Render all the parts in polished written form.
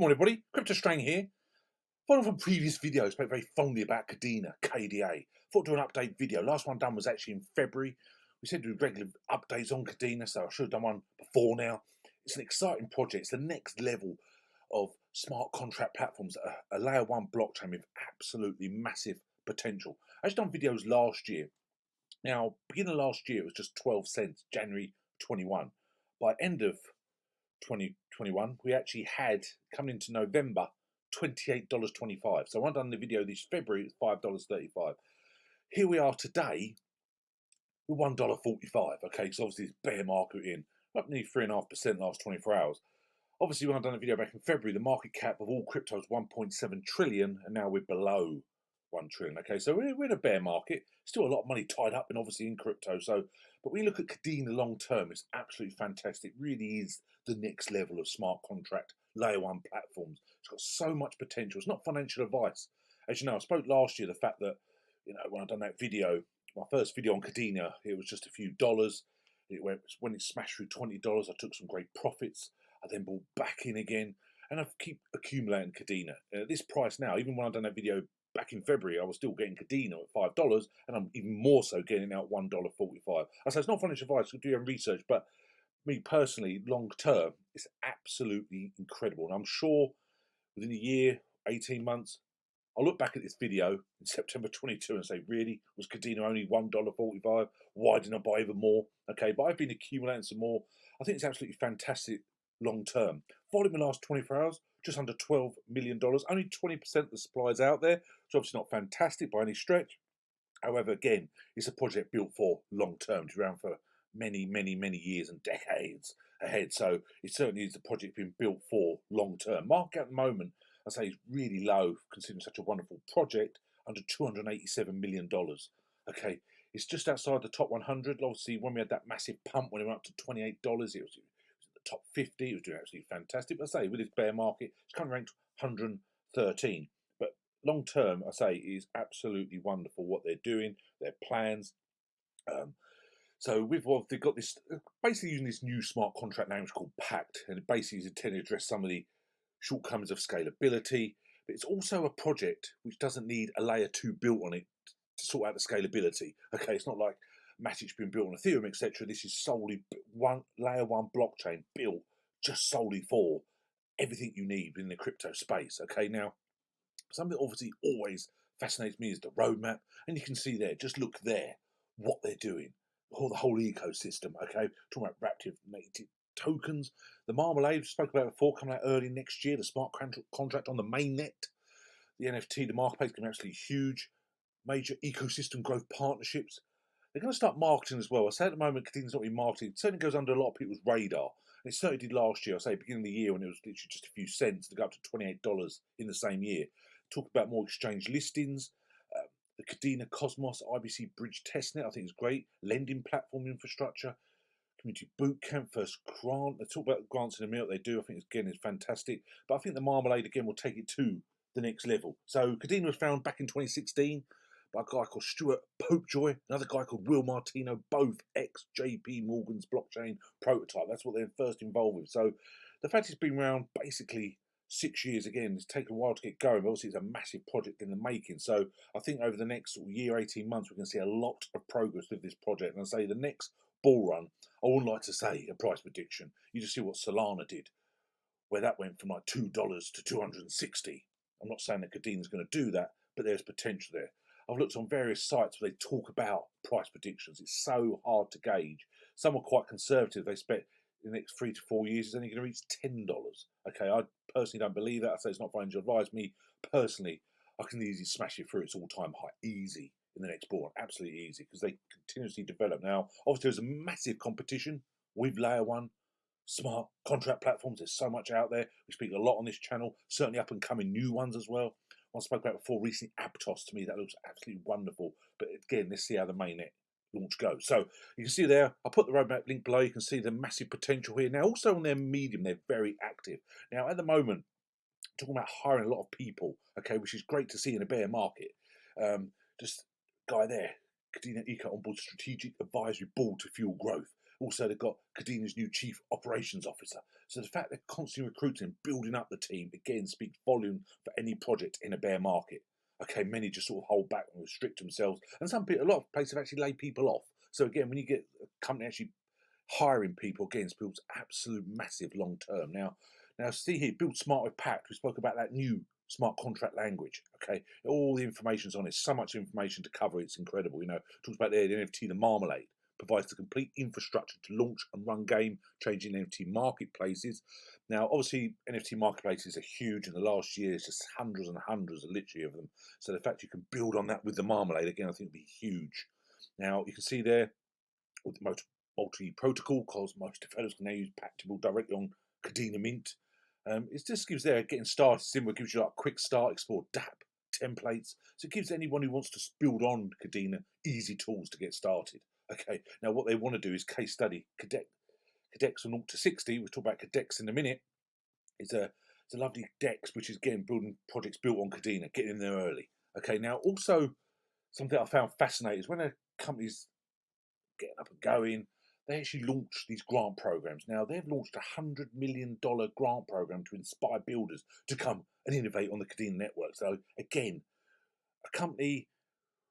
morning, everybody. Crypto Strain here. Following from previous videos, spoke very fondly about Kadena, KDA. Thought I'd do an update video. Last one done was actually in February. We said do regular updates on Kadena, so I should have done one before now. It's an exciting project. It's the next level of smart contract platforms, a layer one blockchain with absolutely massive potential. I actually done videos last year. Now, beginning of last year, it was just 12 cents, January 21. By end of 2021, we actually had, coming into November, $28.25. So I've done the video this February, it's $5.35. Here we are today with $1.45. Okay, so obviously it's bear market in, up nearly 3.5% last 24 hours. Obviously, when I've done a video back in February, the market cap of all crypto was 1.7 trillion, and now we're below 1 trillion. Okay, so we're in a bear market. Still a lot of money tied up, and obviously in crypto. So, but we look at Kadena long term. It's absolutely fantastic. It really is the next level of smart contract layer one platforms. It's got so much potential. It's not financial advice, as you know. I spoke last year the fact that when I done that video, my first video on Kadena, it was just a few dollars. When it smashed through $20, I took some great profits. I then bought back in again, and I keep accumulating Kadena. At this price now, even when I done that video back in February, I was still getting Kadena at $5, and I'm even more so getting it now at $1.45. I say it's not financial advice, do your own research, but me personally, long term, it's absolutely incredible. And I'm sure within a year, 18 months, I'll look back at this video in September 22 and say, really, was Kadena only $1.45? Why didn't I buy even more? Okay, but I've been accumulating some more. I think it's absolutely fantastic long term. Volume in the last 24 hours, just under $12 million. Only 20% of the supply is out there. It's obviously not fantastic by any stretch. However, again, it's a project built for long term, to be around for many, many, many years and decades ahead. So it certainly is a project being built for long term. Market at the moment, I say, is really low considering such a wonderful project, under $287 million. Okay, it's just outside the top 100. Obviously, when we had that massive pump when it went up to $28, it was the top 50. It was doing absolutely fantastic. But I say, with this bear market, it's kind of ranked 113. But long term, I say, is absolutely wonderful what they're doing, their plans. So they've got this, basically using this new smart contract language called PACT, and it basically is intended to address some of the shortcomings of scalability. But it's also a project which doesn't need a layer 2 built on it to sort out the scalability. Okay, it's not like Matic's been built on Ethereum, etc. This is solely one layer 1 blockchain built just solely for everything you need in the crypto space. Okay, now something that obviously always fascinates me is the roadmap, and you can see there, just look there, what they're doing, the whole ecosystem. Okay, talking about raptive native tokens, the Marmalade we spoke about before, coming out early next year, the smart contract on the mainnet, the NFT, the marketplace is going to be absolutely huge, major ecosystem growth partnerships. They're going to start marketing as well. I say at the moment, Kadena's not really marketing. It certainly goes under a lot of people's radar. And it certainly did last year. I say beginning of the year when it was literally just a few cents to go up to $28 in the same year. Talk about more exchange listings. The Kadena Cosmos IBC Bridge testnet, I think is great. Lending platform infrastructure. Community bootcamp, first grant. They talk about grants in a minute. They do. I think again is fantastic. But I think the Marmalade again will take it to the next level. So Kadena was found back in 2016 by a guy called Stuart Popejoy, another guy called Will Martino, both ex-JP Morgan's blockchain prototype. That's what they're first involved with. So the fact it's been around basically 6 years, again, it's taken a while to get going, but obviously it's a massive project in the making. So I think over the next year, 18 months, we're going to see a lot of progress with this project. And I say the next bull run, I wouldn't like to say a price prediction. You just see what Solana did, where that went from like $2 to 260. I'm not saying that Kadena's going to do that, but there's potential there. I've looked on various sites where they talk about price predictions. It's so hard to gauge. Some are quite conservative. They expect in the next 3 to 4 years it's only going to reach $10. Okay, I personally don't believe that. I say it's not financial advice. Me personally, I can easily smash it through its all-time high, easy, in the next bull run, absolutely easy, because they continuously develop. Now, obviously, there's a massive competition with layer 1 smart contract platforms. There's so much out there. We speak a lot on this channel, certainly up and coming new ones as well. I spoke about before recently, Aptos, to me, that looks absolutely wonderful. But again, let's see how the mainnet launch goes. So you can see there, I'll put the roadmap link below. You can see the massive potential here. Now, also on their Medium, they're very active. Now, at the moment, talking about hiring a lot of people, okay, which is great to see in a bear market. Just guy there, Kadena Eco on board strategic advisory board to fuel growth. Also, they've got Kadena's new Chief Operations Officer. So the fact they're constantly recruiting, building up the team, again, speaks volume for any project in a bear market. Okay, many just sort of hold back and restrict themselves. And some people, a lot of places have actually laid people off. So again, when you get a company actually hiring people, again, it builds absolute massive long term. Now see here, build smart with PACT. We spoke about that new smart contract language. Okay, all the information's on it. So much information to cover. It's incredible. Talks about the NFT, the Marmalade provides the complete infrastructure to launch and run game changing NFT marketplaces. Now, obviously, NFT marketplaces are huge. In the last year, it's just hundreds and hundreds, literally, of them. So the fact you can build on that with the Marmalade, again, I think would be huge. Now, you can see there with the multi-protocol, because most developers can now use PACT directly on Kadena Mint. It just gives there getting started similar, gives you like a quick start, explore DApp templates. So it gives anyone who wants to build on Kadena easy tools to get started. Okay, now what they want to do is case study Cadets from 0 to 60. We'll talk about Cadets in a minute. It's a lovely DEX, which is again building projects built on Kadena, getting in there early. Okay, now also something I found fascinating is when a company's getting up and going, they actually launch these grant programs. Now they've launched $100 million grant program to inspire builders to come and innovate on the Kadena network. So again, a company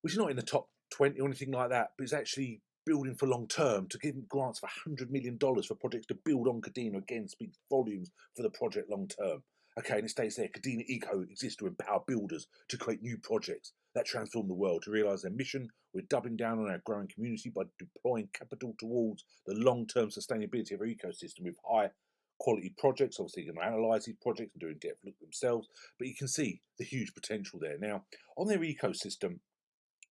which is not in the top 20 or anything like that, but is actually building for long term, to give them grants for $100 million for projects to build on Kadena, again speaks volumes for the project long term. Okay, and it states there, Kadena Eco exists to empower builders to create new projects that transform the world. To realise their mission, we're doubling down on our growing community by deploying capital towards the long-term sustainability of our ecosystem with high quality projects. Obviously, you're going to analyse these projects and do in-depth look themselves, but you can see the huge potential there. Now, on their ecosystem,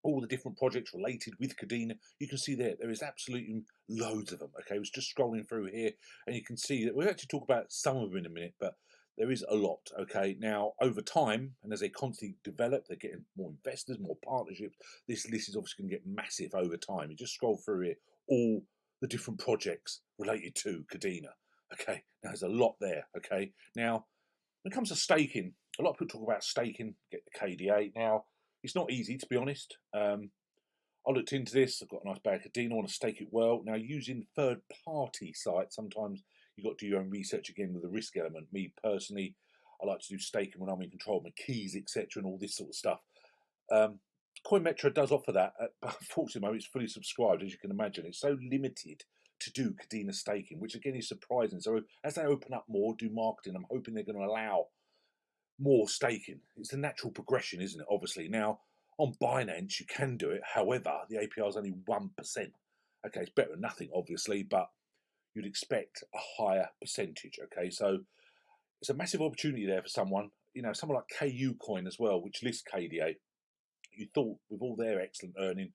all the different projects related with Kadena, you can see there is absolutely loads of them. Okay, I was just scrolling through here, and you can see that we'll actually talk about some of them in a minute, but there is a lot. Okay, now over time, and as they constantly develop, they're getting more investors, more partnerships. This list is obviously going to get massive over time. You just scroll through here, all the different projects related to Kadena. Okay, now there's a lot there. Okay, now when it comes to staking, a lot of people talk about staking, get the KDA. Now, it's not easy, to be honest. I looked into this. I've got a nice bag of Kadena. I want to stake it well. Now, using third-party sites, sometimes you've got to do your own research again with the risk element. Me, personally, I like to do staking when I'm in control of my keys, etc., and all this sort of stuff. CoinMetro does offer that, but unfortunately, it's fully subscribed, as you can imagine. It's so limited to do Kadena staking, which again is surprising. So as they open up more, do marketing, I'm hoping they're going to allow more staking. It's the natural progression, isn't it? Obviously. Now, on Binance, you can do it. However, the APR is only 1%. Okay, it's better than nothing, obviously, but you'd expect a higher percentage. Okay, so it's a massive opportunity there for someone. Someone like KU Coin as well, which lists KDA. You thought with all their excellent earning,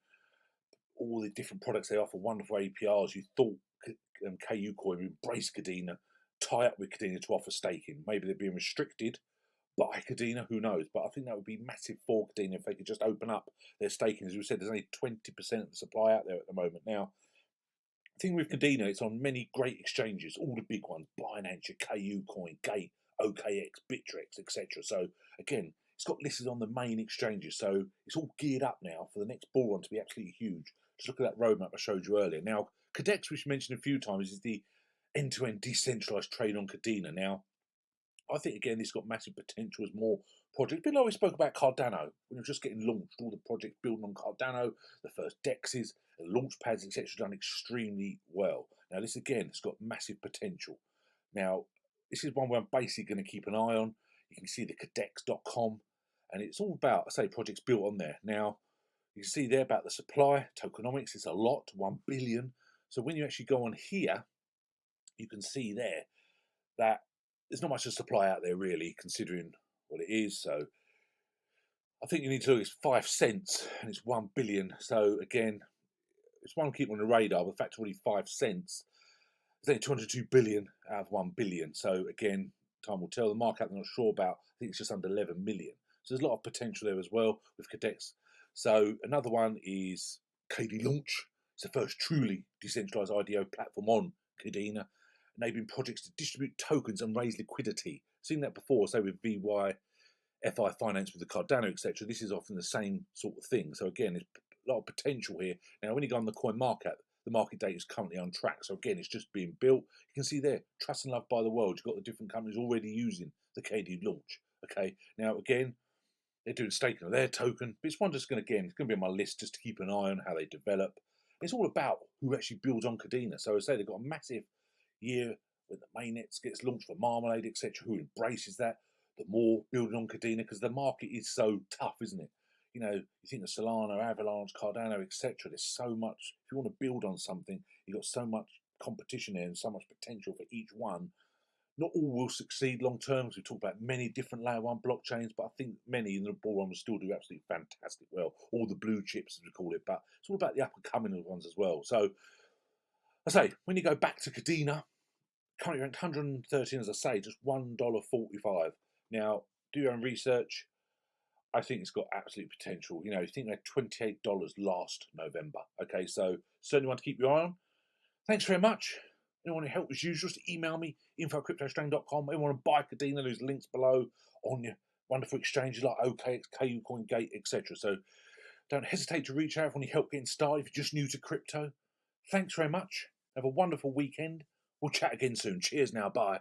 all the different products they offer, wonderful APRs, you thought KU Coin would embrace Kadena, tie up with Kadena to offer staking. Maybe they're being restricted by Kadena, who knows? But I think that would be massive for Kadena if they could just open up their staking. As we said, there's only 20% of the supply out there at the moment. Now, the thing with Kadena, it's on many great exchanges, all the big ones, Binance, your KU Coin, Gate, OKX, Bittrex, etc. So again, it's got listed on the main exchanges. So it's all geared up now for the next bull run to be absolutely huge. Just look at that roadmap I showed you earlier. Now, Cadets, which we mentioned a few times, is the end-to-end decentralized trade on Kadena. Now, I think, again, this got massive potential as more projects. A bit like we spoke about Cardano, when it was just getting launched, all the projects building on Cardano, the first DEXs, the launch pads, etc., done extremely well. Now, this, again, has got massive potential. Now, this is one where I'm basically going to keep an eye on. You can see the cadets.com, and it's all about, I say, projects built on there. Now, you can see there about the supply, tokenomics, it's a lot, 1 billion. So when you actually go on here, you can see there that there's not much of supply out there really, considering what it is. So I think you need to look, it's 5 cents and it's 1 billion. So again, it's one to keep on the radar. The fact only 5 cents, there's only 202 billion out of 1 billion. So again, time will tell. The market I'm not sure about. I think it's just under 11 million. So there's a lot of potential there as well with Cadets. So another one is KD Launch. It's the first truly decentralized IDO platform on Kadena, enabling projects to distribute tokens and raise liquidity. Seen that before, say with VY, FI Finance with the Cardano, etc. This is often the same sort of thing. So again, there's a lot of potential here. Now, when you go on the coin market, the market data is currently on track. So again, it's just being built. You can see there, trust and loved by the world. You've got the different companies already using the KDA launch. Okay, now again, they're doing staking of their token, but it's one just going to, again, it's going to be on my list just to keep an eye on how they develop. It's all about who actually builds on Kadena. So as I say, they've got a massive year when the mainnets gets launched for Marmalade, etc. Who embraces that? The more building on Kadena, because the market is so tough, isn't it? You know, you think of Solana, Avalanche, Cardano, etc. There's so much. If you want to build on something, you've got so much competition there and so much potential for each one. Not all will succeed long term, because we talk about many different layer one blockchains, but I think many in the bull run will still do absolutely fantastic well. All the blue chips, as we call it, but it's all about the up and coming ones as well. So I say, when you go back to Kadena, currently ranked 113, as I say, just $1.45. Now, do your own research. I think it's got absolute potential. You know, you think they had $28 last November. Okay, so certainly one to keep your eye on. Thanks very much. Anyone who help as usual, just email me, info@cryptostrain.com. Anyone want to buy Kadena, there's links below on your wonderful exchanges like OKX, KU, CoinGate, etc. So don't hesitate to reach out if you want help getting started, if you're just new to crypto. Thanks very much. Have a wonderful weekend. We'll chat again soon. Cheers now. Bye.